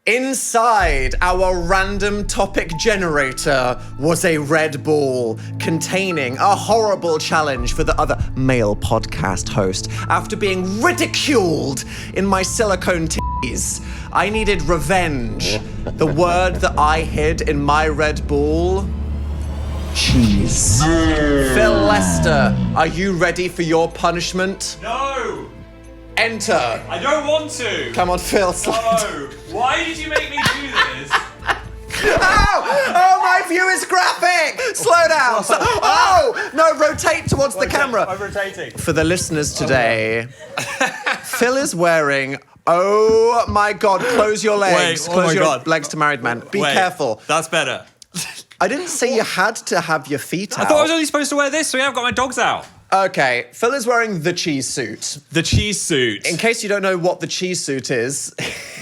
Inside our random topic generator was a red ball containing a horrible challenge for the other male podcast host. After being ridiculed in my silicone titties, I needed revenge. The word that I hid in my red ball: cheese. Phill Lester, are you ready for your punishment? No! Enter. I don't want to. Come on, Phill. No. Why did you make me do this? Oh, my view is graphic. Slow down. Oh, no, rotate towards the camera. I'm rotating. For the listeners today, Phill is wearing, oh my God, close your legs. Wait, Close your God. legs to married man. Be Wait, careful. That's better. I didn't say you had to have your feet out. I thought I was only supposed to wear this, so yeah, I've got my dogs out. Okay, Phill is wearing the cheese suit. The cheese suit. In case you don't know what the cheese suit is,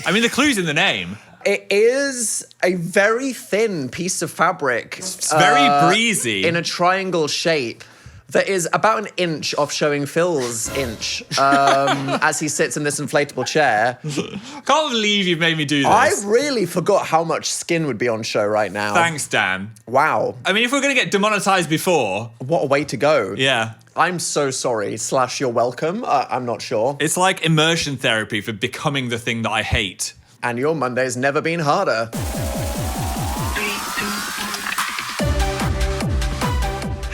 I mean, the clue's in the name. it is a very thin piece of fabric. It's very breezy. In a triangle shape that is about an inch off showing Phil's inch as he sits in this inflatable chair. Can't believe you've made me do this. I really forgot how much skin would be on show right now. Thanks, Dan. Wow. I mean, if we're going to get demonetized before... What a way to go. Yeah. I'm so sorry, / you're welcome. I'm not sure. It's like immersion therapy for becoming the thing that I hate. And your Monday's never been harder.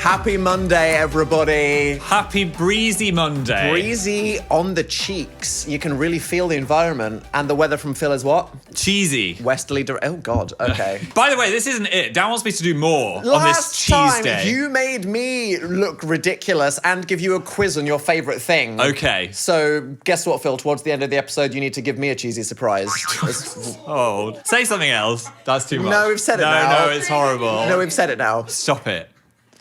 Happy Monday, everybody. Happy breezy Monday. Breezy on the cheeks. You can really feel the environment. And the weather from Phill is what? Cheesy. Westerly. Oh, God. Okay. By the way, this isn't it. Dan wants me to do more on this Last cheese time, day. you made me look ridiculous and give you a quiz on your favourite thing. Okay. So, guess what, Phill? Towards the end of the episode, you need to give me a cheesy surprise. Oh, say something else. That's too much. No, we've said it now. No, it's horrible. No, we've said it now. Stop it.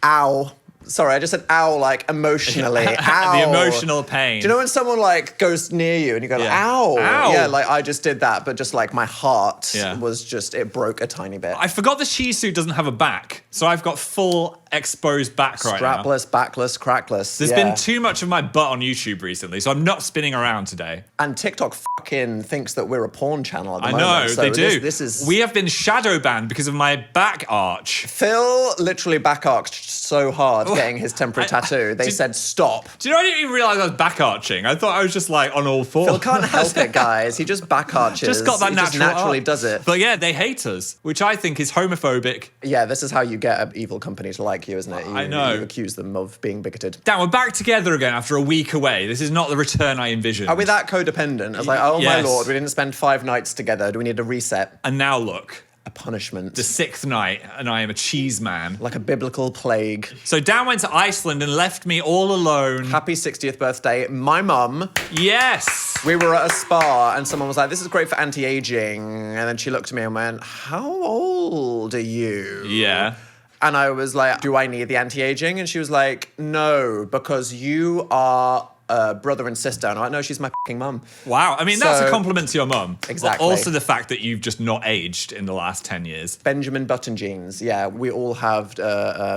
Ow. Sorry, I just said ow, like, emotionally. Ow. The emotional pain. Do you know when someone, like, goes near you and you go, Yeah. ow? Ow. Yeah, like, I just did that, but just, like, my heart Yeah. was just, it broke a tiny bit. I forgot the cheese suit doesn't have a back, so I've got full exposed back right now. Strapless, backless, crackless. There's yeah. been too much of my butt on YouTube recently, so I'm not spinning around today. And TikTok fucking thinks that we're a porn channel at the I moment. know, so they do. This is... We have been shadow banned because of my back arch. Phill literally back arched so hard getting his temporary tattoo. They said, stop. Do you know, I didn't even realise I was back arching. I thought I was just like on all fours. Phill can't help it, guys. He just back arches. Just got that he natural just naturally arch. does it. But yeah, they hate us, which I think is homophobic. Yeah, this is how you get an evil company to like you, isn't it? I know. You accuse them of being bigoted. Dan, we're back together again after a week away. This is not the return I envisioned. Are we that codependent? I was like, oh Yes. my lord, we didn't spend 5 nights together. Do we need a reset? And now look, A punishment. the 6th night, and I am a cheese man. Like a biblical plague. So Dan went to Iceland and left me all alone. Happy 60th birthday. My mum, Yes. we were at a spa and someone was like, this is great for anti-aging. And then she looked at me and went, how old are you? Yeah. And I was like, do I need the anti-aging? And she was like, no, because you are brother and sister. And I'm like, no, she's my f***ing mum. Wow. I mean, that's a So- compliment to your mum. Exactly. But also the fact that you've just not aged in the last 10 years. Benjamin Button genes. Yeah, we all have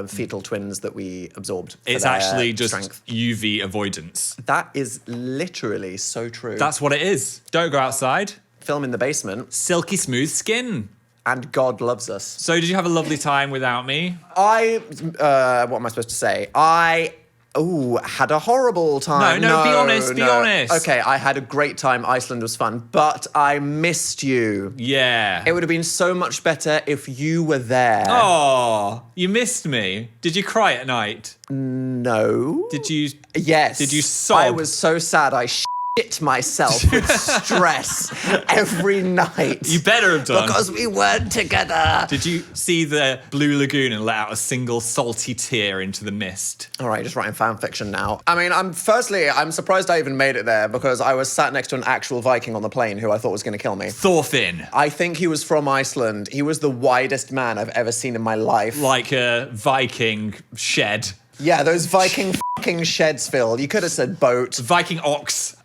fetal twins that we absorbed. For It's their actually just strength. UV avoidance. That is literally so true. That's what it is. Don't go outside. Film in the basement, Silky smooth skin. and God loves us. So did you have a lovely time without me? What am I supposed to say? Had a horrible time. No, be honest, be honest. Okay, I had a great time. Iceland was fun, but I missed you. Yeah. It would have been so much better if you were there. Oh, you missed me. Did you cry at night? No. Did you? Yes. Did you sob? I was so sad. I shit myself with stress every night. You better have done. Because we weren't together. Did you see the Blue Lagoon and let out a single salty tear into the mist? All right, just writing fan fiction now. I mean, I'm surprised I even made it there because I was sat next to an actual Viking on the plane who I thought was going to kill me. Thorfinn. I think he was from Iceland. He was the widest man I've ever seen in my life. Like a Viking shed. Yeah, those Viking fucking sheds, Phill. You could have said boat. Viking ox.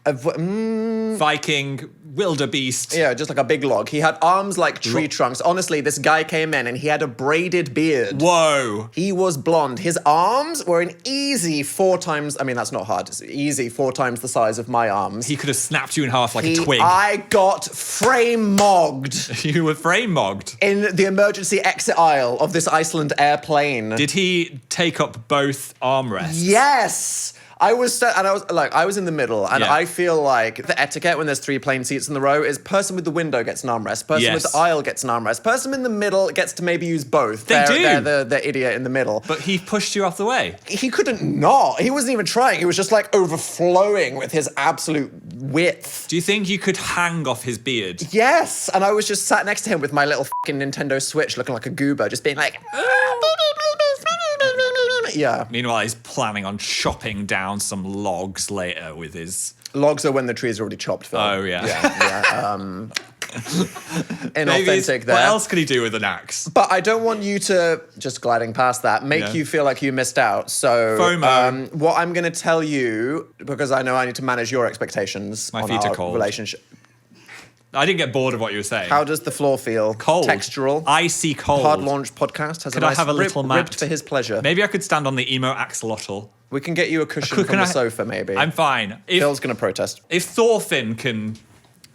Viking wildebeest. Yeah, just like a big log. He had arms like tree trunks. Honestly, this guy came in and he had a braided beard. Whoa. He was blonde. His arms were an easy 4 times... I mean, that's not hard. It's easy 4 times the size of my arms. He could have snapped you in half like a twig. I got frame-mogged. You were frame-mogged. In the emergency exit aisle of this Iceland airplane. Did he take up both armrests? Yes! I was in the middle, and Yeah. I feel like the etiquette when there's 3 plane seats in the row is person with the window gets an armrest, person with Yes. the aisle gets an armrest, person in the middle gets to maybe use both. They do. They're the idiot in the middle. But he pushed you off the way. He couldn't not. He wasn't even trying. He was just like overflowing with his absolute width. Do you think you could hang off his beard? Yes, and I was just sat next to him with my little fucking Nintendo Switch looking like a goober, just being like... Yeah. Meanwhile, he's planning on chopping down some logs later with his... Logs are when the trees are already chopped, Phil. Oh, yeah. Inauthentic there. What else could he do with an axe? But I don't want you to, just gliding past that, make Yeah. you feel like you missed out. So, FOMO. what I'm going to tell you, because I know I need to manage your expectations My on feet our are cold. relationship. I didn't get bored of what you were saying. How does the floor feel? Cold. Textural. Icy cold. Pod Launch podcast has Could a I nice have a little mat? ribbed for his pleasure. Maybe I could stand on the emo axolotl. We can get you a cushion Can from I- the sofa, maybe. I'm fine. Phil's going to protest. If Thorfinn can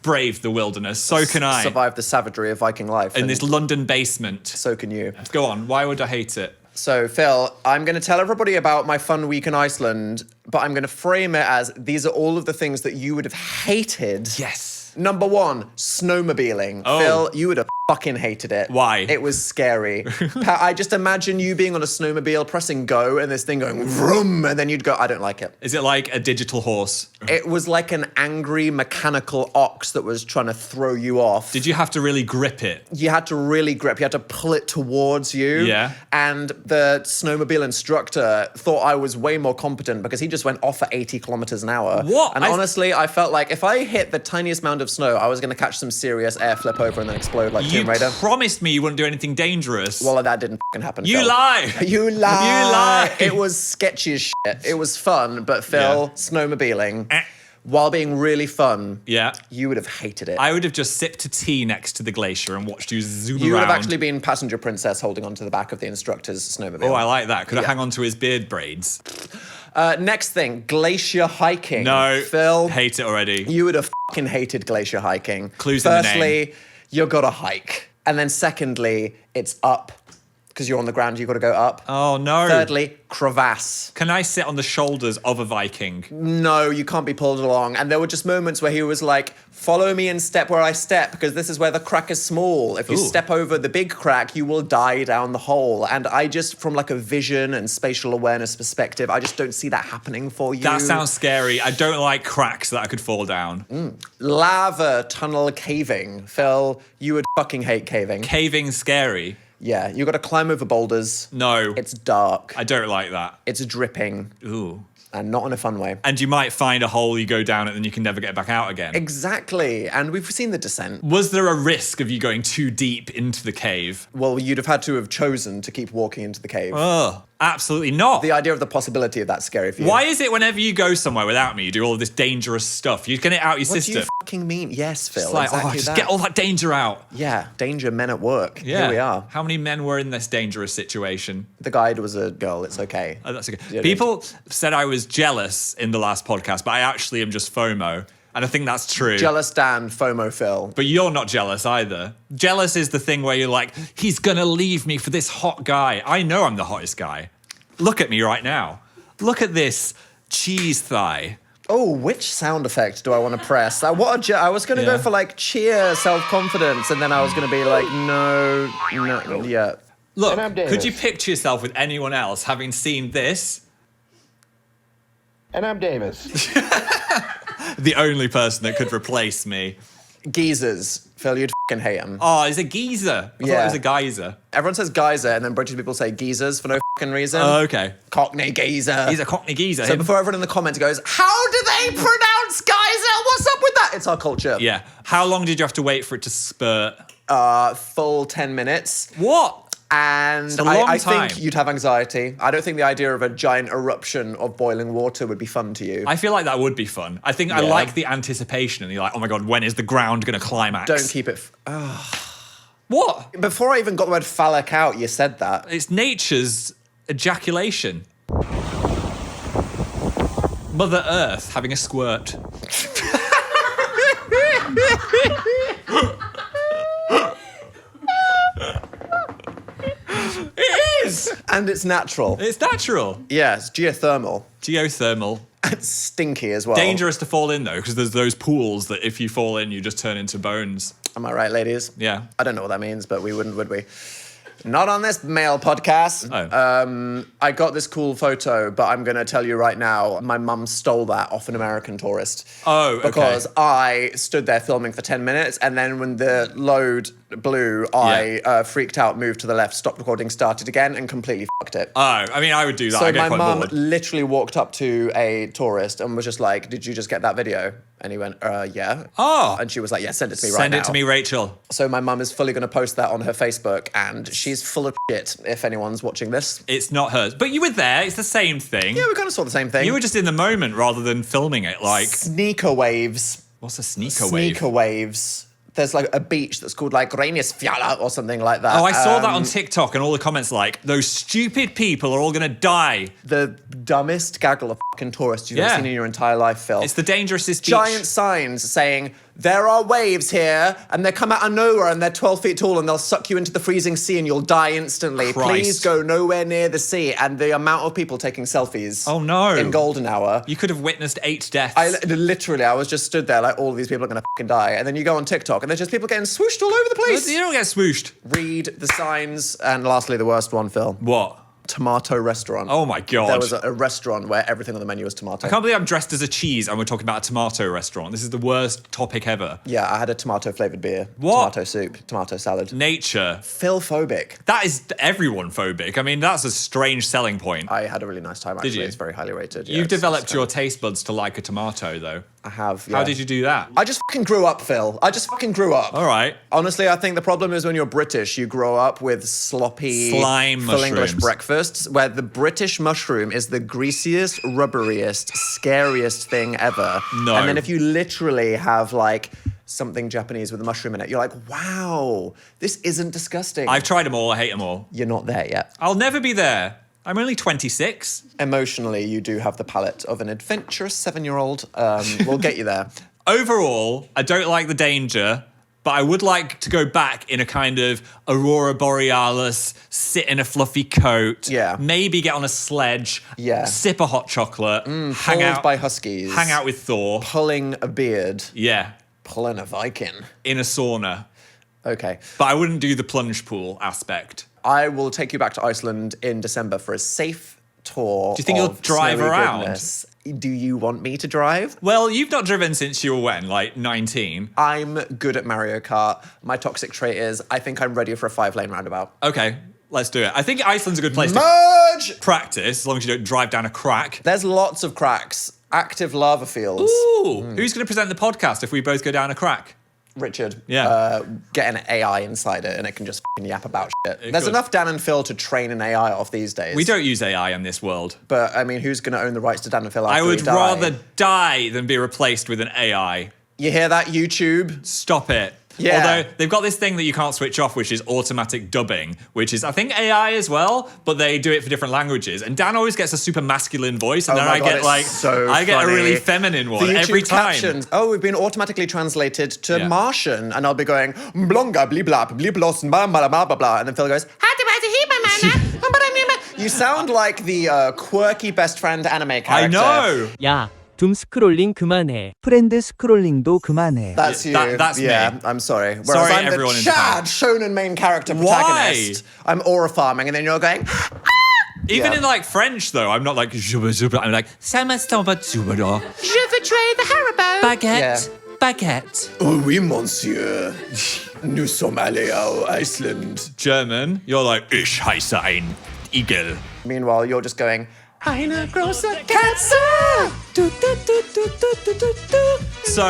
brave the wilderness, so can I. Survive the savagery of Viking life. In and this London basement. so can you. Go on, why would I hate it? So, Phil, I'm going to tell everybody about my fun week in Iceland, but I'm going to frame it as these are all of the things that you would have hated. Yes. Number 1, snowmobiling. Oh. Phil, you would have fucking hated it. Why? It was scary. I just imagine you being on a snowmobile, pressing go, and this thing going vroom, and then you'd go, I don't like it. Is it like a digital horse? It was like an angry mechanical ox that was trying to throw you off. Did you have to really grip it? You had to really grip. You had to pull it towards you. Yeah. And the snowmobile instructor thought I was way more competent because he just went off at 80 kilometers an hour. What? And honestly, I felt like if I hit the tiniest amount of snow, I was going to catch some serious air, flip over, and then explode like You Tomb Raider. promised me you wouldn't do anything dangerous. Well, that didn't fucking happen. You Phil. lie. You lie. You lie. It was sketchy as shit. It was fun, but Phil, Yeah. snowmobiling, while being really fun, Yeah. you would have hated it. I would have just sipped a tea next to the glacier and watched you zoom You would around. have actually been passenger princess holding onto the back of the instructor's snowmobile. Oh, I like that. Could I Yeah. hang on to his beard braids? Next thing, glacier hiking. No. Phil, Hate it already. you would have fucking hated glacier hiking. Clues in the name. Firstly, you got to hike. And then secondly, it's up. Because you're on the ground, you got to go up. Oh, no. Thirdly, crevasse. Can I sit on the shoulders of a Viking? No, you can't be pulled along. And there were just moments where he was like, follow me and step where I step, because this is where the crack is small. If you Ooh. step over the big crack, you will die down the hole. And I just, from like a vision and spatial awareness perspective, I just don't see that happening for you. That sounds scary. I don't like cracks that I could fall down. Lava tunnel caving. Phil, you would fucking hate caving. Caving's scary. Yeah, you got to climb over boulders. No. It's dark. I don't like that. It's dripping, Ooh. and not in a fun way. And you might find a hole, you go down it, and you can never get back out again. Exactly, and we've seen the descent. Was there a risk of you going too deep into the cave? Well, you'd have had to have chosen to keep walking into the cave. Ugh, absolutely not. The idea of the possibility of that's scary for you. Why is it whenever you go somewhere without me, you do all of this dangerous stuff? You get it out your What system. do you fucking mean? Yes, Phil. It's like, exactly just that. get all that danger out. Yeah, danger men at work. Yeah. Here we are. How many men were in this dangerous situation? The guide was a girl. It's okay. Oh, that's okay. Yeah, People said I was jealous in the last podcast, but I actually am just FOMO. And I think that's true. Jealous Dan, FOMO Phil. But you're not jealous either. Jealous is the thing where you're like, he's gonna leave me for this hot guy. I know I'm the hottest guy. Look at me right now. Look at this cheese thigh. Oh, which sound effect do I want to press? I was going to Yeah. go for like cheer, self-confidence, and then I was going to be like, no, yeah. Look, And I'm Davis. could you picture yourself with anyone else having seen this? And I'm Davis. The only person that could replace me. Geezers. Phil, you'd fucking hate them. Oh, it's a geezer. I thought Yeah. it was a geyser. Everyone says geyser, and then British people say geezers for no fucking reason. Oh, okay. Cockney geezer. He's a cockney geezer. So him. before everyone in the comments goes, how do they pronounce geyser? What's up with that? It's our culture. Yeah. How long did you have to wait for it to spurt? Full 10 minutes. What? And It's a long I time. think you'd have anxiety. I don't think the idea of a giant eruption of boiling water would be fun to you. I feel like that would be fun. I think I like the anticipation, and you're like, oh my god, when is the ground going to climax? Don't keep it. What? Before I even got the word phallic out, you said that. It's nature's ejaculation. Mother Earth having a squirt. It is! And it's natural. It's natural. Yeah, it's geothermal. Geothermal. It's stinky as well. Dangerous to fall in, though, because there's those pools that if you fall in, you just turn into bones. Am I right, ladies? Yeah. I don't know what that means, but we wouldn't, would we? Not on this male podcast. Oh. I got this cool photo, but I'm going to tell you right now, my mum stole that off an American tourist. Oh, okay. Because I stood there filming for 10 minutes, and then when the load blew, I freaked out, moved to the left, stopped recording, started again, and completely fucked it. Oh, I mean, I would do that. So I get my quite mum bored. literally walked up to a tourist and was just like, "Did you just get that video?" And he went, "Yeah." Oh. And she was like, "Yeah, send it to me right now." Send it to me, Rachel. So my mum is fully going to post that on her Facebook, and she's full of shit if anyone's watching this. It's not hers. But you were there. It's the same thing. Yeah, we kind of saw the same thing. You were just in the moment rather than filming it. Like, Sneaker waves. what's a sneaker wave? Sneaker waves. There's like a beach that's called like Fiala or something like that. Oh, I saw that on TikTok, and all the comments like, those stupid people are all going to die. The dumbest gaggle of fucking tourists you've ever seen in your entire life, Phil. It's the dangerousest beach. Giant signs saying, "There are waves here, and they come out of nowhere, and they're 12 feet tall, and they'll suck you into the freezing sea, and you'll die instantly. Christ. Please go nowhere near the sea." And the amount of people taking selfies Oh, no. in golden hour. You could have witnessed 8 deaths. I was just stood there like, all of these people are going to fucking die. And then you go on TikTok, and there's just people getting swooshed all over the place. You don't get swooshed. Read the signs. And lastly, the worst one, Phil. What? Tomato restaurant. Oh, my God. There was a restaurant where everything on the menu was tomato. I can't believe I'm dressed as a cheese and we're talking about a tomato restaurant. This is the worst topic ever. Yeah, I had a tomato-flavoured beer. What? Tomato soup, tomato salad. Nature. Phil-phobic. That is everyone phobic. I mean, that's a strange selling point. I had a really nice time, actually. Did you? It's very highly rated. Yeah, You've it's developed your kind taste buds to like a tomato, though. I have, yeah. How did you do that? I just fucking grew up, Phil. I just fucking grew up. All right. Honestly, I think the problem is when you're British, you grow up with sloppy, Slime full English mushrooms. breakfasts, where the British mushroom is the greasiest, rubberiest, scariest thing ever. No. And then if you literally have like something Japanese with a mushroom in it, you're like, wow, this isn't disgusting. I've tried them all. I hate them all. You're not there yet. I'll never be there. I'm only 26. Emotionally, you do have the palate of an adventurous 7-year-old. We'll get you there. Overall, I don't like the danger, but I would like to go back in a kind of Aurora Borealis, sit in a fluffy coat, Yeah. maybe get on a sledge, Yeah. sip a hot chocolate, hang Pulled out by huskies. hang out with Thor. Pulling a beard. Yeah, Pulling a Viking. in a sauna. Okay. But I wouldn't do the plunge pool aspect. I will take you back to Iceland in December for a safe tour. Do you think you'll of drive snowy around? goodness. Do you want me to drive? Well, you've not driven since you were when, like 19? I'm good at Mario Kart. My toxic trait is I think I'm ready for a 5-lane roundabout. Okay, let's do it. I think Iceland's a good place to Merge! practice, as long as you don't drive down a crack. There's lots of cracks. Active lava fields. Ooh, who's going to present the podcast if we both go down a crack? Richard, Yeah. get an AI inside it and it can just f***ing yap about shit. There's could. enough Dan and Phil to train an AI off these days. We don't use AI in this world. But, I mean, who's going to own the rights to Dan and Phil after I would we die? rather die than be replaced with an AI. You hear that, YouTube? Stop it. Yeah. Although they've got this thing that you can't switch off, which is automatic dubbing, which is, I think, AI as well, but they do it for different languages. And Dan always gets a super masculine voice, and Oh then my I God, get it's like, so I get funny. a really feminine one The YouTube every time. captions. Oh, we've been automatically translated to Yeah. Martian, and I'll be going blonga bli blah bli blos blah blah blah blah blah, and then Phil goes. You sound like the quirky best friend anime character. I know. 야, 둠 스크롤링 그만해. 프렌드 스크롤링도 그만해. That's you. That's yeah, me. I'm sorry. Whereas Sorry, I'm everyone the in Chad Japan. shonen main character Why? protagonist. I'm aura farming, and then you're going. Even Yeah. in like French, though, I'm not like, I'm like, Je voudrais the Haribo. baguette, baguette. Oh oui, monsieur. Nous sommes allés à Iceland. German, you're like, ich heiße ein Igel. Meanwhile, you're just going. Eine große Katze. Du, du, du, du, du, du, du, du. So,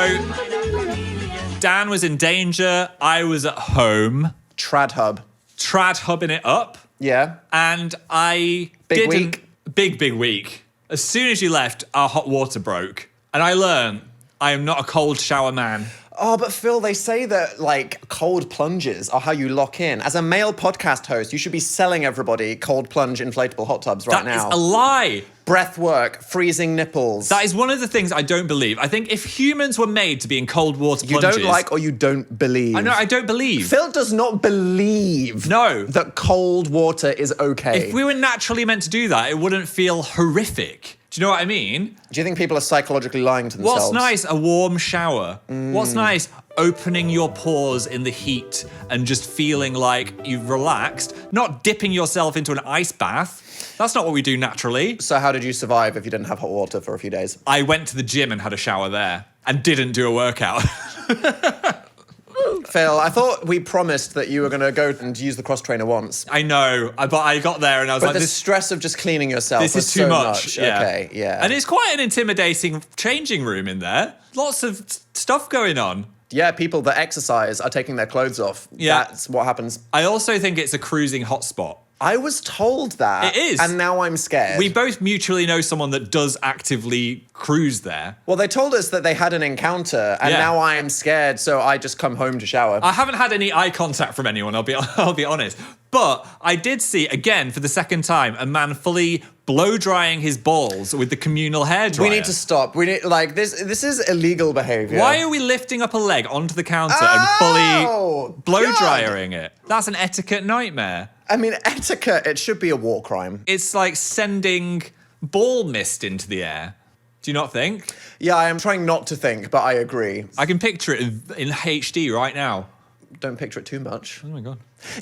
Dan was in danger, I was at home. Trad hub. trad hubbing it up. Yeah. And I Big didn't... week. Big week. As soon as you left, our hot water broke. And I learned I am not a cold shower man. Oh, but Phill, they say that, like, cold plunges are how you lock in. As a male podcast host, you should be selling everybody cold plunge inflatable hot tubs right now. That is a lie. Breath work, freezing nipples. That is one of the things I don't believe. I think if humans were made to be in cold water plunges... You don't like or you don't believe. I don't believe. Phill does not believe that cold water is okay. If we were naturally meant to do that, it wouldn't feel horrific. Do you know what I mean? Do you think people are psychologically lying to themselves? What's nice? A warm shower. What's nice? Opening your pores in the heat and just feeling like you've relaxed, not dipping yourself into an ice bath. That's not what we do naturally. So how did you survive if you didn't have hot water for a few days? I went to the gym and had a shower there and didn't do a workout. Phill, I thought we promised that you were going to go and use the cross trainer once. I know, but I got there and I was But like, the stress of just cleaning yourself this was is too so much. Yeah. Okay, yeah. And it's quite an intimidating changing room in there. Lots of stuff going on. Yeah, people that exercise are taking their clothes off. Yeah. That's what happens. I also think it's a cruising hotspot. I was told that. It is. And now I'm scared. We both mutually know someone that does actively cruise there. Well, they told us that they had an encounter, and Yeah. now I am scared, so I just come home to shower. I haven't had any eye contact from anyone, I'll be honest. But I did see, again, for the second time, a man fully blow-drying his balls with the communal hairdryer. We need to stop. We need, like, this is illegal behavior. Why are we lifting up a leg onto the counter and fully blow-drying it? That's an etiquette nightmare. I mean, etiquette, it should be a war crime. It's like sending ball mist into the air. Do you not think? Yeah, I am trying not to think, but I agree. I can picture it in HD right now. Don't picture it too much. Oh my God.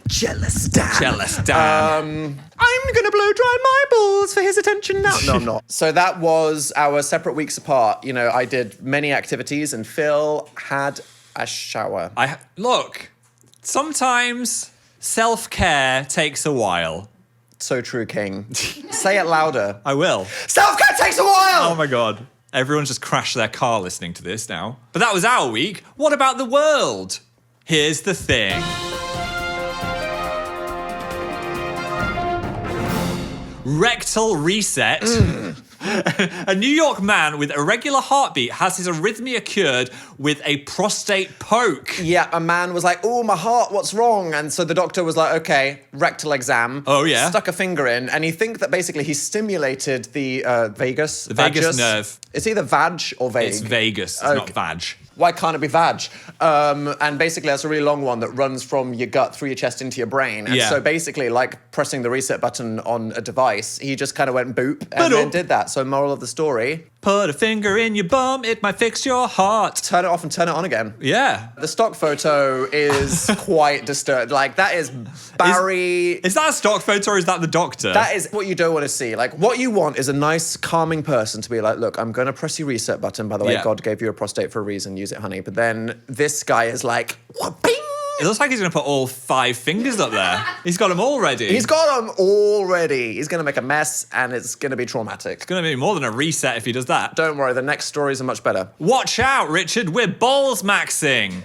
Jealous Dan. Jealous Dan. I'm gonna blow dry my balls for his attention now. No, I'm not. So that was our separate weeks apart. You know, I did many activities and Phill had a shower. Look, sometimes self-care takes a while. So true, King. Say it louder. I will. Self-care takes a while! Oh my God. Everyone's just crashed their car listening to this now. But that was our week. What about the world? Here's the thing. Rectal reset. A New York man with irregular heartbeat has his arrhythmia cured with a prostate poke. Yeah, a man was like, oh, my heart, what's wrong? And so the doctor was like, okay, rectal exam. Oh, yeah? Stuck a finger in, and he think that basically he stimulated the vagus. The vagus vagus nerve. It's either vag or vague. It's Vegas, it's not vag. Why can't it be vag? And basically, that's a really long one that runs from your gut through your chest into your brain. And so basically, like pressing the reset button on a device, he just kind of went boop and then did that. So moral of the story, Put a finger in your bum, it might fix your heart. turn it off and turn it on again. Yeah. The stock photo is quite disturbed. Like, that is Barry... Is that a stock photo or is that the doctor? That is what you don't want to see. Like, what you want is a nice, calming person to be like, look, I'm going to press your reset button. By the way, God gave you a prostate for a reason. Use it, honey. But then this guy is like, what? Bing! It looks like he's going to put all 5 fingers up there. He's got them all ready. He's got them already. He's going to make a mess, and it's going to be traumatic. It's going to be more than a reset if he does that. Don't worry, the next stories are much better. Watch out, Richard, we're balls maxing.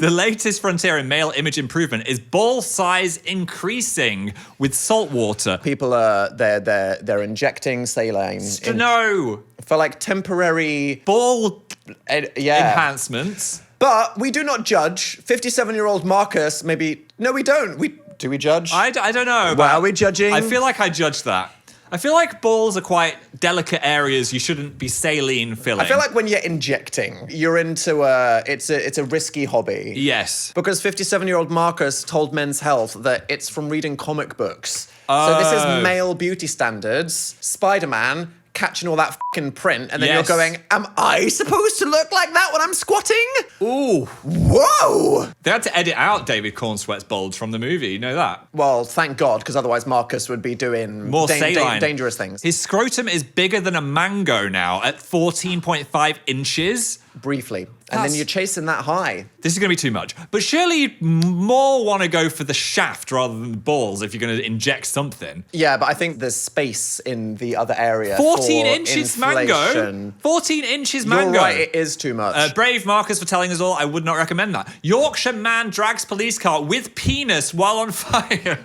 The latest frontier in male image improvement is ball size increasing with salt water. People are they're injecting saline for like temporary ball enhancements. But we do not judge. 57-year-old Marcus, maybe... No, we don't. Do we judge? I don't know. Why are we judging? I feel like I judge that. I feel like balls are quite delicate areas you shouldn't be saline filling. I feel like when you're injecting, you're into it's a risky hobby. Yes. Because 57-year-old Marcus told Men's Health that it's from reading comic books. So this is male beauty standards. Spider-Man catching all that fucking print, and then you're going, am I supposed to look like that when I'm squatting? Ooh. Whoa! They had to edit out David Cornsweat's bulge from the movie, you know that? Well, thank God, because otherwise Marcus would be doing more saline. Dangerous things. His scrotum is bigger than a mango now at 14.5 inches. briefly. And That's- then you're chasing that high. This is going to be too much. But surely you'd more want to go for the shaft rather than the balls if you're going to inject something. Yeah, but I think there's space in the other area. 14 for inches mango? inflation. 14 inches You're mango. right, it is too much. Brave Marcus for telling us all. I would not recommend that. Yorkshire man drags police car with penis while on fire.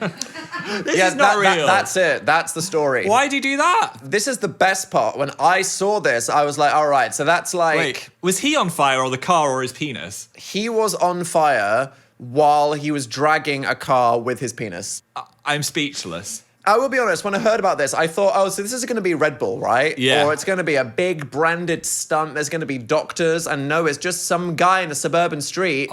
This is not real. That's it. That's the story. Why do you do that? This is the best part. When I saw this, I was like, all right, so that's like... Wait, was he on fire or the car or his penis? He was on fire while he was dragging a car with his penis. I'm speechless. I will be honest, when I heard about this, I thought, oh, so this is going to be Red Bull, right? Yeah. Or it's going to be a big branded stunt. There's going to be doctors. And no, it's just some guy in a suburban street.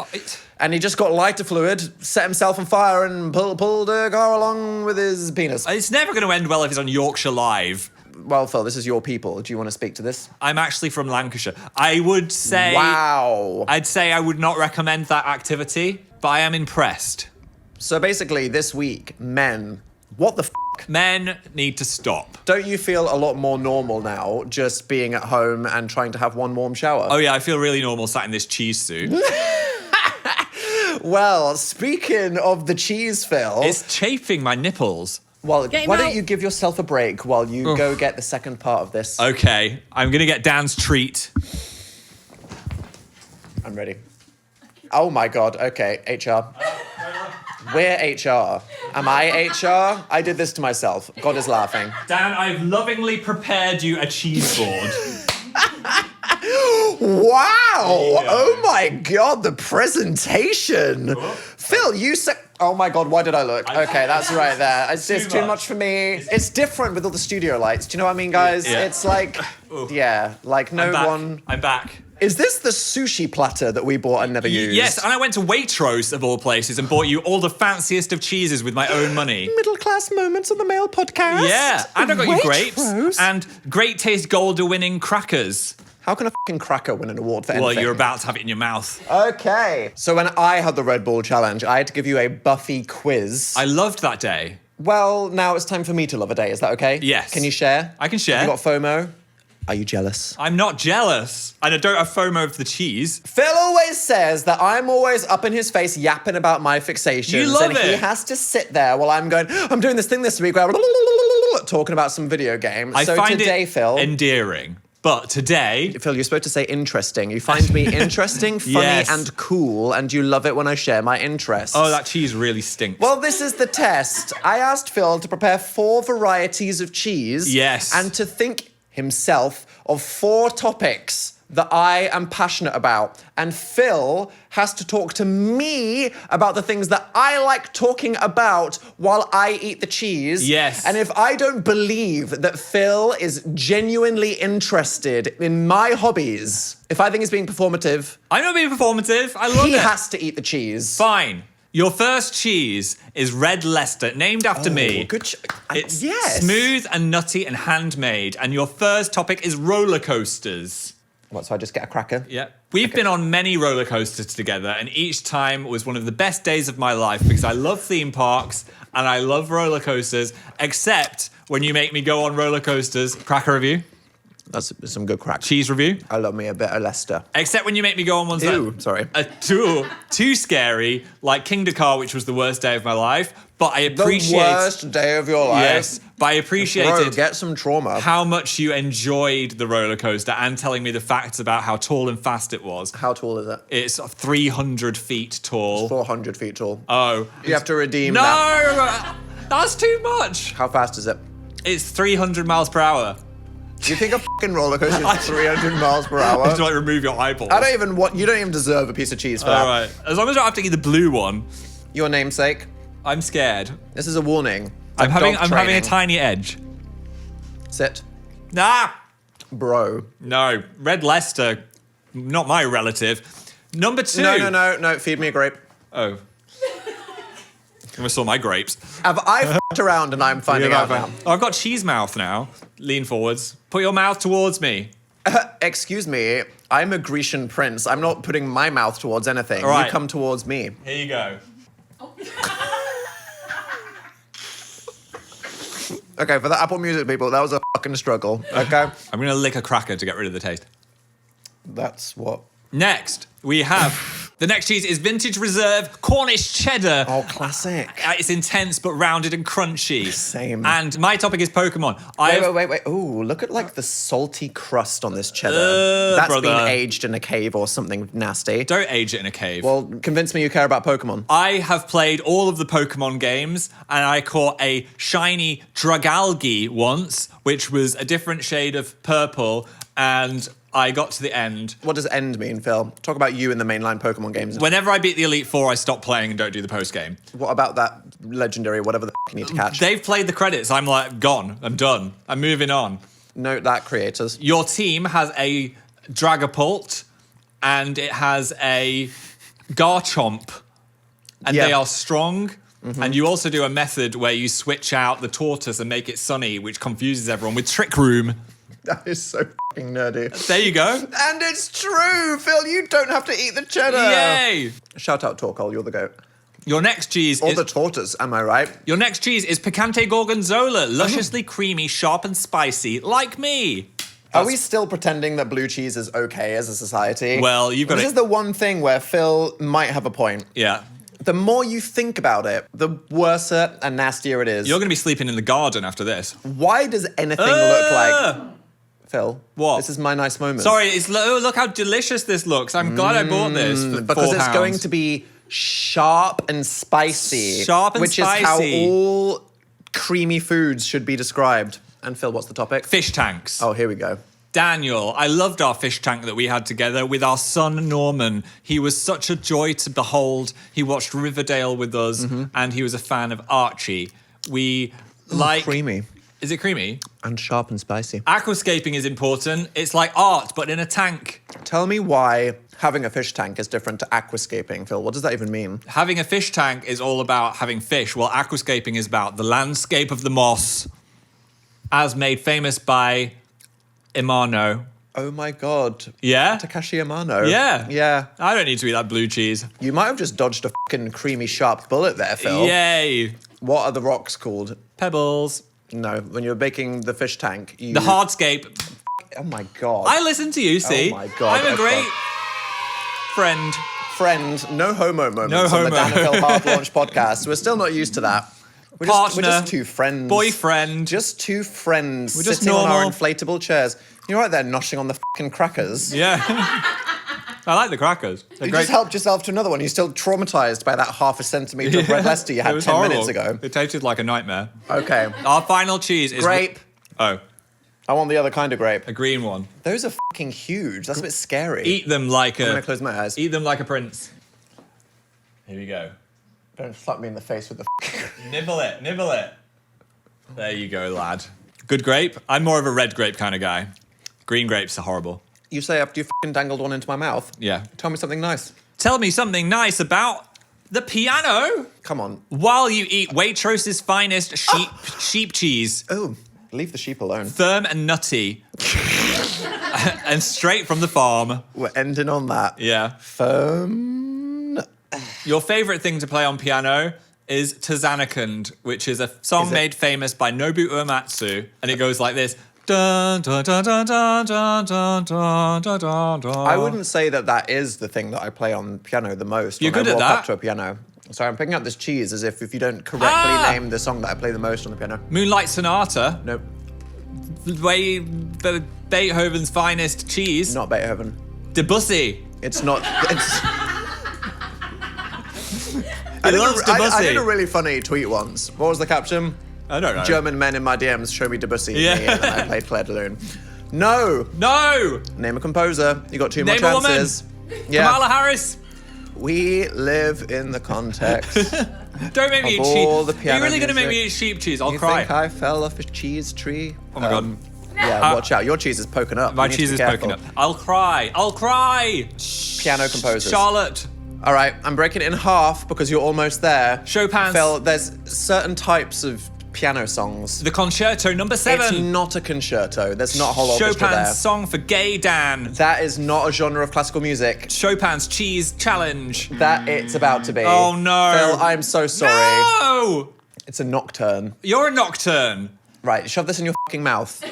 And he just got lighter fluid, set himself on fire and pulled a car along with his penis. It's never going to end well if it's on Yorkshire Live. Well, Phil, this is your people. Do you want to speak to this? I'm actually from Lancashire. I would say... Wow. I'd say I would not recommend that activity, but I am impressed. So basically, this week, men, what the f***? Men need to stop. Don't you feel a lot more normal now just being at home and trying to have one warm shower? Oh yeah, I feel really normal sat in this cheese suit. Well, speaking of the cheese, Phil. It's chafing my nipples. Well, Get him why out. don't you give yourself a break while you go get the second part of this? Okay, I'm gonna get Dan's treat. I'm ready. Oh my God, okay, HR. We're HR. Am I HR? I did this to myself. God is laughing. Dan, I've lovingly prepared you a cheese board. Wow! Oh my God, the presentation! Phil, you said... Oh my God, why did I look? Okay, that's right there. It's just too much for me. It's different with all the studio lights. Do you know what I mean, guys? Yeah. It's like... Yeah, like no one... I'm back. Is this the sushi platter that we bought and never used? Yes, and I went to Waitrose, of all places, and bought you all the fanciest of cheeses with my own money. Middle class moments on the Mail podcast. Yeah, and I got you grapes Waitrose? and Great Taste Gold-winning crackers. How can a fucking cracker win an award for anything? Well, you're about to have it in your mouth. Okay. So when I had the Red Bull challenge, I had to give you a Buffy quiz. I loved that day. Well, now it's time for me to love a day. Is that okay? Yes. Can you share? I can share. You got FOMO? Are you jealous? I'm not jealous. And I don't have FOMO of the cheese. Phil always says that I'm always up in his face yapping about my fixations. You love and he it. has to sit there while I'm going, I'm doing this thing this week where talking about some video games. I So find today, it Phil... endearing. But today... Phil, you're supposed to say interesting. You find me interesting, funny, Yes. and cool, and you love it when I share my interests. Oh, that cheese really stinks. Well, this is the test. I asked Phil to prepare 4 varieties of cheese. Yes. And to think himself of 4 topics that I am passionate about. And Phil has to talk to me about the things that I like talking about while I eat the cheese. Yes. And if I don't believe that Phil is genuinely interested in my hobbies, if I think he's being performative, I'm not being performative. I love he it. has to eat the cheese. Fine. Your first cheese is Red Leicester, named after me. Good It's yes. smooth and nutty and handmade. And your first topic is roller coasters. What, so I just get a cracker? Yeah. We've been on many roller coasters together, and each time was one of the best days of my life because I love theme parks and I love roller coasters, except when you make me go on roller coasters. Cracker review? That's some good crack. Cheese review? I love me a bit of Leicester. Except when you make me go on ones Ew, that sorry. are too scary, like King Dakar, which was the worst day of my life. But I appreciate... The worst day of your life. Yes, but I appreciated... Bro, get some trauma. how much you enjoyed the roller coaster and telling me the facts about how tall and fast it was. How tall is it? It's 300 feet tall. 400 feet tall. Oh. You have to redeem that. No! That's too much. How fast is it? It's 300 miles per hour. Do you think a fucking roller coaster is 300 miles per hour? Just like remove your eyeball. I don't even want... You don't even deserve a piece of cheese for that. All right. As long as I don't have to eat the blue one. Your namesake. I'm scared. This is a warning. It's I'm like having dog a training. tiny edge. Sit. Nah. Bro. No. Red Leicester, not my relative. Number 2. No. Feed me a grape. Oh. I saw my grapes. Have I f***ed around and I'm finding out now? Oh, I've got cheese mouth now. Lean forwards. Put your mouth towards me. Excuse me, I'm a Grecian prince. I'm not putting my mouth towards anything. All right. You come towards me. Here you go. Okay, for the Apple Music people, that was a fucking struggle. Okay? I'm going to lick a cracker to get rid of the taste. That's what. Next, we have the next cheese is Vintage Reserve Cornish Cheddar. Oh, classic. It's intense but rounded and crunchy. Same. And my topic is Pokemon. Wait. Ooh, look at like the salty crust on this cheddar. That's brother. been aged in a cave or something nasty. Don't age it in a cave. Well, convince me you care about Pokemon. I have played all of the Pokemon games, and I caught a shiny Dragalge once, which was a different shade of purple, and I got to the end. What does end mean, Phil? Talk about you in the mainline Pokemon games. Whenever I beat the Elite Four, I stop playing and don't do the post-game. What about that legendary, whatever the you need to catch? They've played the credits. I'm like, gone. I'm done. I'm moving on. Note that, creators. Your team has a Dragapult, and it has a Garchomp, and Yeah. they are strong. And you also do a method where you switch out the tortoise and make it sunny, which confuses everyone with Trick Room. That is so fucking nerdy. There you go. And it's true, Phil. You don't have to eat the cheddar. Yay! Shout out Torkoal, you're the goat. Your next cheese Or is the tortoise, am I right? your next cheese is Picante Gorgonzola, lusciously creamy, sharp and spicy, like me. Are we still pretending that blue cheese is okay as a society? Well, you've got This it. is the one thing where Phil might have a point. Yeah. The more you think about it, the worse and nastier it is. You're going to be sleeping in the garden after this. Why does anything look like... Phil, What? This is my nice moment. Sorry, look how delicious this looks. I'm glad I bought this for Because £4. it's going to be sharp and spicy. Sharp and which spicy. is how all creamy foods should be described. And Phil, what's the topic? Fish tanks. Oh, here we go. Daniel, I loved our fish tank that we had together with our son Norman. He was such a joy to behold. He watched Riverdale with us, and he was a fan of Archie. We like... Creamy. Is it creamy? And sharp and spicy. Aquascaping is important. It's like art, but in a tank. Tell me why having a fish tank is different to aquascaping, Phil. What does that even mean? Having a fish tank is all about having fish, while aquascaping is about the landscape of the moss, as made famous by Imano. Oh my God. Yeah? Takashi Amano. Yeah. Yeah. I don't need to eat that blue cheese. You might have just dodged a fucking creamy sharp bullet there, Phil. Yay. What are the rocks called? Pebbles. No, when you're baking the fish tank, you... The hardscape. Oh my God. I listen to you, see? my God, I'm a okay. great friend. Friend, no homo moments No on homo. the Dan and Phil Hard Launch podcast. We're still not used to that. We're Partner. just two friends. Boyfriend. Just two friends We're just sitting on our normal. inflatable chairs. You're right there noshing on the fucking crackers. Yeah. I like the crackers. They're You great. just helped yourself to another one. You're still traumatized by that half a centimetre of red Leicester you It had was 10 horrible. minutes ago. It tasted like a nightmare. Okay. Our final cheese is... Grape. Oh, I want the other kind of grape. a green one. Those are fucking huge. That's a bit scary. Eat them like I'm a... going to close my eyes. Eat them like a prince. Here we go. Don't slap me in the face with the Nibble it, nibble it. There you go, lad. Good grape. I'm more of a red grape kind of guy. Green grapes are horrible. You say after you fucking dangled one into my mouth. Yeah. Tell me something nice. Tell me something nice about the piano Come on. while you eat Waitrose's finest sheep cheese. Oh, leave the sheep alone. Firm and nutty. And straight from the farm. We're ending on that. Yeah. Firm. Your favourite thing to play on piano is Tazanakand, which is a song Is it? made famous by Nobu Uematsu. And it goes like this. Dun, dun, dun, dun, dun, dun, dun, dun, dun, dun, dun. I wouldn't say that is the thing that I play on piano the most. You're when good I at walk that. up to a piano. Sorry, I'm picking up this cheese as if you don't correctly name the song that I play the most on the piano. Moonlight Sonata. Nope, Beethoven's finest cheese. not Beethoven. Debussy. It's not. It's. He loves I Debussy. did a really funny tweet once. What was the caption? I don't know. German men in my DMs show me Debussy. Yeah. Me, and then I played Claire de Lune. No. No! Name a composer. You got two Name more a woman. chances. Yeah. Kamala Harris. We live in the context. Don't make me Of eat sheep. all the Are you piano really going to make me music. eat sheep cheese? I'll You cry. think I fell off a cheese tree? Oh my God. Yeah, watch out. Your cheese is poking up. My You need to cheese be is careful. poking up. I'll cry. I'll cry. Piano composers. Charlotte. All right, I'm breaking it in half because you're almost there. Chopin's- Phil, there's certain types of piano songs. The Concerto number 7. It's not a concerto. There's not a whole orchestra there. Chopin's song for gay Dan. That is not a genre of classical music Chopin's cheese challenge. that it's about to be. Oh, no. Phil, I'm so sorry. No! It's a nocturne. You're a nocturne. Right, shove this in your fucking mouth.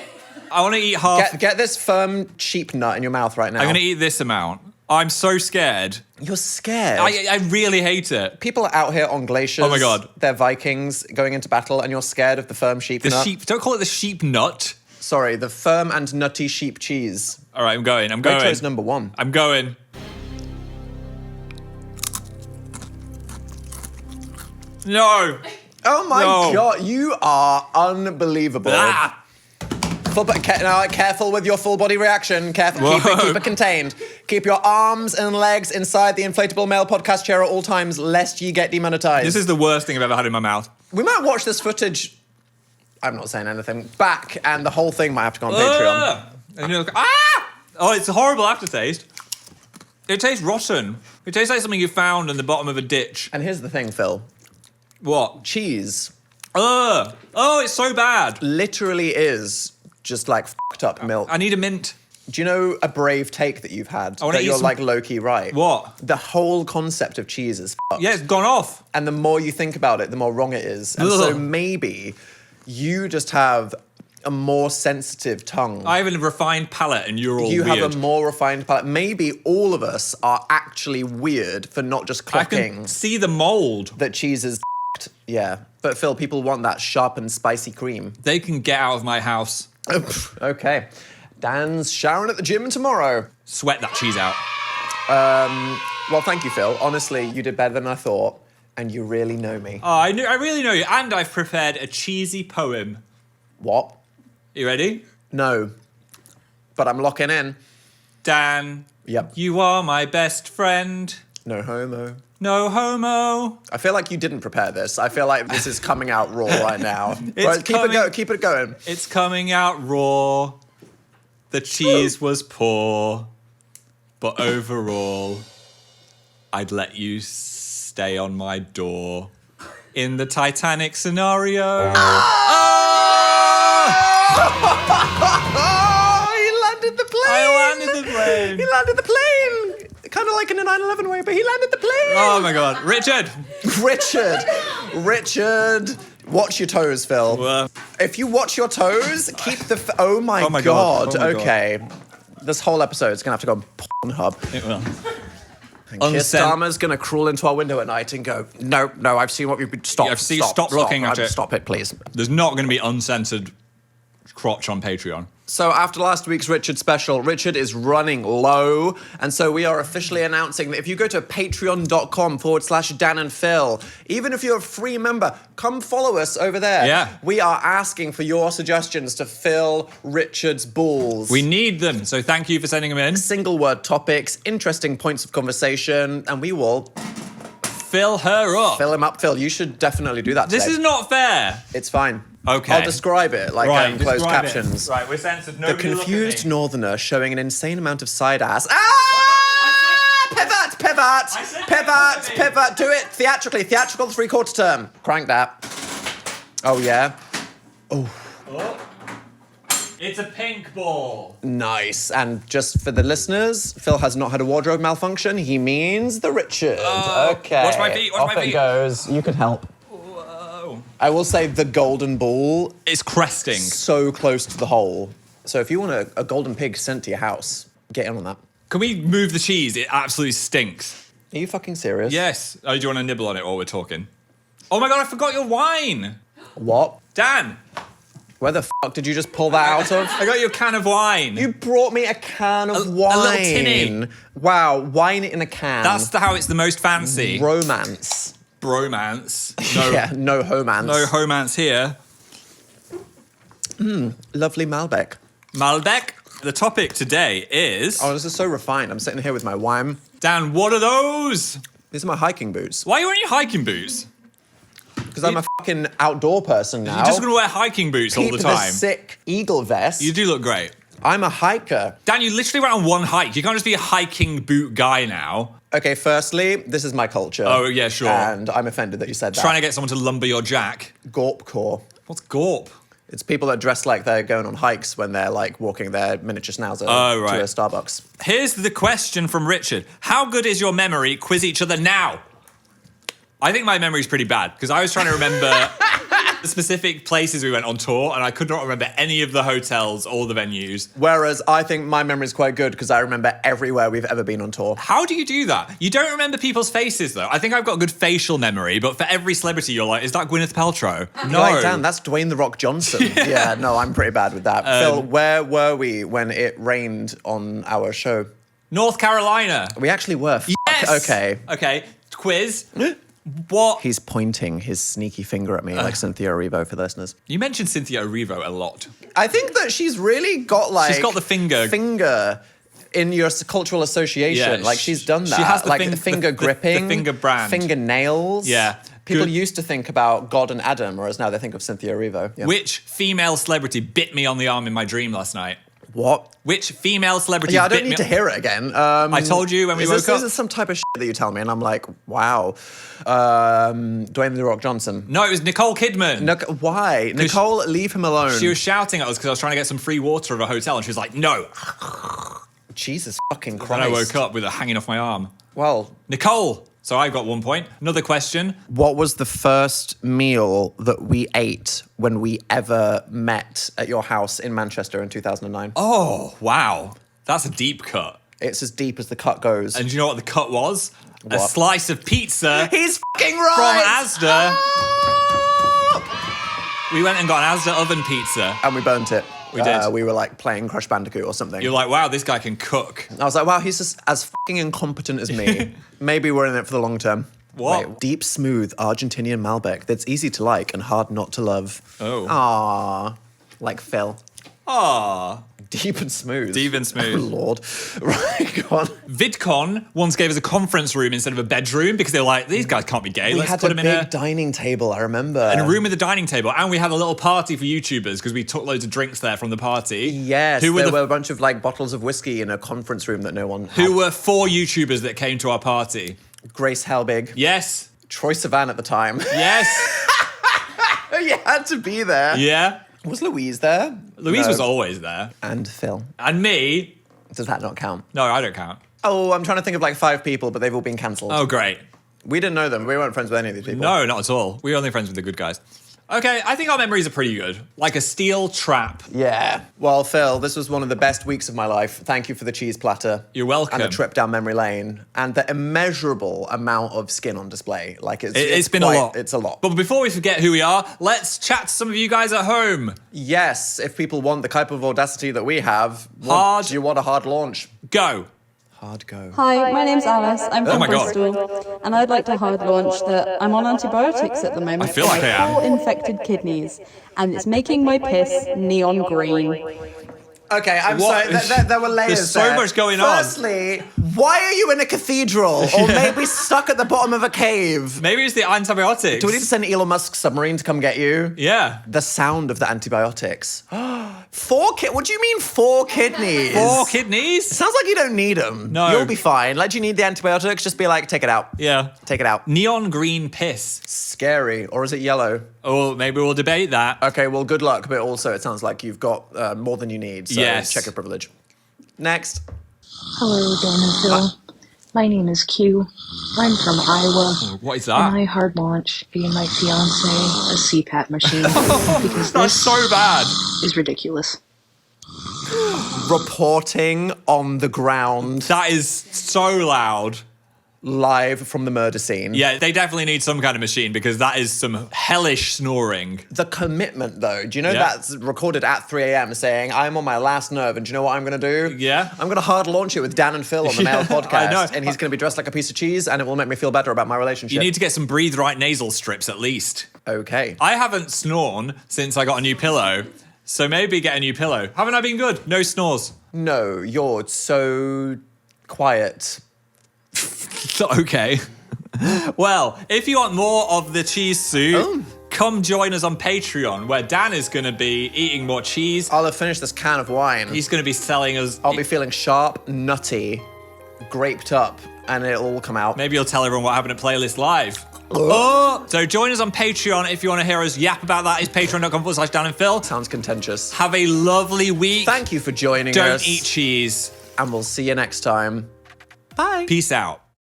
I want to eat half. Get this firm, cheap nut in your mouth right now. I'm going to eat this amount. I'm so scared. You're scared. I really hate it. People are out here on glaciers. Oh my God. They're Vikings going into battle, and you're scared of the firm sheep nut. Don't call it the sheep nut. Sorry, the firm and nutty sheep cheese. All right, I'm going. Rachel's number one. I'm going. No. Oh my God, you are unbelievable. Ah. Careful with your full body reaction. Careful, keep it contained. Keep your arms and legs inside the inflatable male podcast chair at all times, lest ye get demonetized. This is the worst thing I've ever had in my mouth. We might watch this footage. I'm not saying anything. Back, and the whole thing might have to go on Patreon. And you're like, oh, it's a horrible aftertaste. It tastes rotten. It tastes like something you found in the bottom of a ditch. And here's the thing, Phill. What? Cheese. Oh, it's so bad. Literally is just like fucked up milk. I need a mint. Do you know a brave take that you've had? I wanna That eat you're some- like low-key right. What? The whole concept of cheese is fucked. Yeah, it's gone off. And the more you think about it, the more wrong it is. And so maybe you just have a more sensitive tongue. I have a refined palate and you're all You weird. have a more refined palate. Maybe all of us are actually weird for not just I can clocking see the mold. that cheese is f***ed. Yeah. But Phill, people want that sharp and spicy cream. They can get out of my house. Okay. Dan's showering at the gym tomorrow. Sweat that cheese out. Well, thank you, Phill. Honestly, you did better than I thought. And you really know me. Oh, I really know you. And I've prepared a cheesy poem. What? You ready? No. But I'm locking in. Dan. Yep. You are my best friend. No homo. No homo. I feel like you didn't prepare this. I feel like this is coming out raw right now. It's Keep it going. It's coming out raw. The cheese was poor. But overall, I'd let you stay on my door. In the Titanic scenario. Oh, he landed the plane! I landed the plane. He landed the plane! Kind of like in a 9/11 way, but he landed the plane! Oh my God. Richard. Richard, watch your toes, Phill. If you watch your toes, keep the... Oh my God. Oh my Okay. This whole episode is going to have to go on Pornhub. It will. And Keir Starmer's going to crawl into our window at night and go, no, I've seen what you've been... Stop, Stop looking at it. Stop it, please. There's not going to be uncensored crotch on Patreon. So after last week's Richard special, Richard is running low. And so we are officially announcing that if you go to patreon.com/Dan and Phill, even if you're a free member, come follow us over there. Yeah. We are asking for your suggestions to fill Richard's balls. We need them, so thank you for sending them in. Single word topics, interesting points of conversation, and we will Fill her up. fill him up. Phill, you should definitely do that This today. is not fair. It's fine. Okay. I'll describe it like closed describe it. captions. Right, we're censored. The Nobody look at confused me. northerner showing an insane amount of side ass. Ah! I said Pivot. Do it theatrically. Theatrical 3/4 term. Crank that. Oh, yeah. It's a pink ball. Nice. And just for the listeners, Phill has not had a wardrobe malfunction. He means the Richard. Okay. Watch my feet, watch Off my it feet. goes. You can help. Whoa. I will say the golden ball, It's cresting. so close to the hole. So if you want a golden pig sent to your house, get in on that. Can we move the cheese? It absolutely stinks. Are you fucking serious? Yes. Oh, do you want to nibble on it while we're talking? Oh my God, I forgot your wine. What? Dan, Where the fuck did you just pull that out of? I got you a can of wine. You brought me a can of wine. a little tinny. Wow, wine in a can. That's how it's the most fancy. Romance. Bromance. No, Yeah, no homance. no homance here. Lovely Malbec. Malbec. The topic today is... Oh, this is so refined. I'm sitting here with my wine. Dan, what are those? These are my hiking boots. Why are you wearing your hiking boots? Because I'm a fucking outdoor person now. You're just going to wear hiking boots all Keep the time. sick eagle vest. You do look great. I'm a hiker. Dan, you literally went on one hike. You can't just be a hiking boot guy now. Okay, firstly, this is my culture. Oh, yeah, sure. And I'm offended that you said that. Trying to get someone to lumber your jack. Gorpcore. What's gorp? It's people that dress like they're going on hikes when they're like walking their miniature schnauzer Oh, right. to a Starbucks. Here's the question from Richard. How good is your memory? Quiz each other now. I think my memory's pretty bad because I was trying to remember The specific places we went on tour, and I could not remember any of the hotels or the venues. Whereas I think my memory is quite good because I remember everywhere we've ever been on tour. How do you do that? You don't remember people's faces, though. I think I've got good facial memory, but for every celebrity, you're like, is that Gwyneth Paltrow? No. Right, Dan, that's Dwayne The Rock Johnson. Yeah, no, I'm pretty bad with that. Phill, where were we when it rained on our show? North Carolina. We actually were. Yes. Okay. Quiz. What? He's pointing his sneaky finger at me like Cynthia Erivo for listeners. You mentioned Cynthia Erivo a lot. I think that she's really got like... She's got the finger in your cultural association. Yeah, like she's done that. She has the the finger gripping. The finger brand. Fingernails. Yeah. People Good. used to think about God and Adam, whereas now they think of Cynthia Erivo. Yeah. Which female celebrity bit me on the arm in my dream last night? What? Which female celebrity Yeah, I bit don't need me to hear it again. I told you when we woke up. Is this some type of shit that you tell me? And I'm like, wow. Dwayne The Rock Johnson. No, it was Nicole Kidman. Why? Nicole, leave him alone. She was shouting at us because I was trying to get some free water at a hotel, and she was like, no. Jesus fucking Christ. And I woke up with it hanging off my arm. Well, Nicole. So I've got 1 point. Another question. what was the first meal that we ate when we ever met at your house in Manchester in 2009? Oh, wow. That's a deep cut. It's as deep as the cut goes. And do you know what the cut was? A What? slice of pizza He's fucking from right! Asda. We went and got an Asda oven pizza. And we burnt it. We did. We were like playing Crash Bandicoot or something. You're like, wow, this guy can cook. I was like, wow, he's just as fucking incompetent as me. Maybe we're in it for the long term. What? Wait, deep, smooth Argentinian Malbec that's easy to like and hard not to love. Oh. Aww. Like Phill. Ah. Deep and smooth. Deep and smooth. Oh, Lord. Right, go on. VidCon once gave us a conference room instead of a bedroom because they were like, these guys can't be gay. We Let's had put a them in big dining table, I remember. in a room with a dining table. And we had a little party for YouTubers because we took loads of drinks there from the party. Yes, Who were there were a bunch of like bottles of whiskey in a conference room that no one had. Who were 4 YouTubers that came to our party? Grace Helbig. Yes. Troy Sivan at the time. Yes. You had to be there. Yeah. Was Louise there? Louise No. was always there. And Phill. And me. Does that not count? No, I don't count. Oh, I'm trying to think of like 5 people, but they've all been cancelled. Oh, great. We didn't know them. We weren't friends with any of these people. No, not at all. We're only friends with the good guys. Okay, I think our memories are pretty good. Like a steel trap. Yeah. Well, Phill, this was one of the best weeks of my life. Thank you for the cheese platter. You're welcome. And the trip down memory lane. And the immeasurable amount of skin on display. Like It's been quite, a lot. It's a lot. But before we forget who we are, let's chat to some of you guys at home. Yes, if people want the type of audacity that we have, Hard. do you want a hard launch? Go. Hard go. Hi, my name's Alice. I'm from my God. Bristol, and I'd like to hard launch that I'm on antibiotics at the moment. I feel like for I am. my 4 infected kidneys, and it's making my piss neon green. Okay, I'm What? sorry. There were layers. There's so there. much going on. Firstly, why are you in a cathedral or maybe stuck at the bottom of a cave? Maybe it's the antibiotics. Do we need to send Elon Musk's submarine to come get you? Yeah. The sound of the antibiotics. 4 What do you mean 4 kidneys? 4 kidneys? Sounds like you don't need them. No. You'll be fine. Like, do you need the antibiotics? Just be like, take it out. Yeah. Take it out. Neon green piss. Scary. Or is it yellow? Oh, maybe we'll debate that. Okay, well, good luck. But also, it sounds like you've got more than you need. So Yes. check your privilege. Next. Hello, Dan and Phill. My name is Q. I'm from Iowa. What is And I that? hard launch being my fiance a CPAP machine because That's this so bad. is ridiculous. Reporting on the ground That is so loud. live from the murder scene. Yeah, they definitely need some kind of machine because that is some hellish snoring. The commitment, though. Do you know Yeah. that's recorded at 3 a.m. saying, I'm on my last nerve, and do you know what I'm going to do? Yeah. I'm going to hard launch it with Dan and Phill on the Mail Yeah, podcast. I know. And he's going to be dressed like a piece of cheese, and it will make me feel better about my relationship. You need to get some breathe right nasal strips at least. Okay. I haven't snored since I got a new pillow, so maybe get a new pillow. Haven't I been good? No snores. No, you're so quiet. Okay. Well, if you want more of the cheese soup, come join us on Patreon, where Dan is going to be eating more cheese. I'll have finished this can of wine. He's going to be selling us. I'll be feeling sharp, nutty, graped up, and it'll all come out. Maybe you'll tell everyone what happened at Playlist Live. Oh! So join us on Patreon if you want to hear us yap about that. It's patreon.com/Dan and Phill. Sounds contentious. Have a lovely week. Thank you for joining Don't us. eat cheese. And we'll see you next time. Bye. Peace out.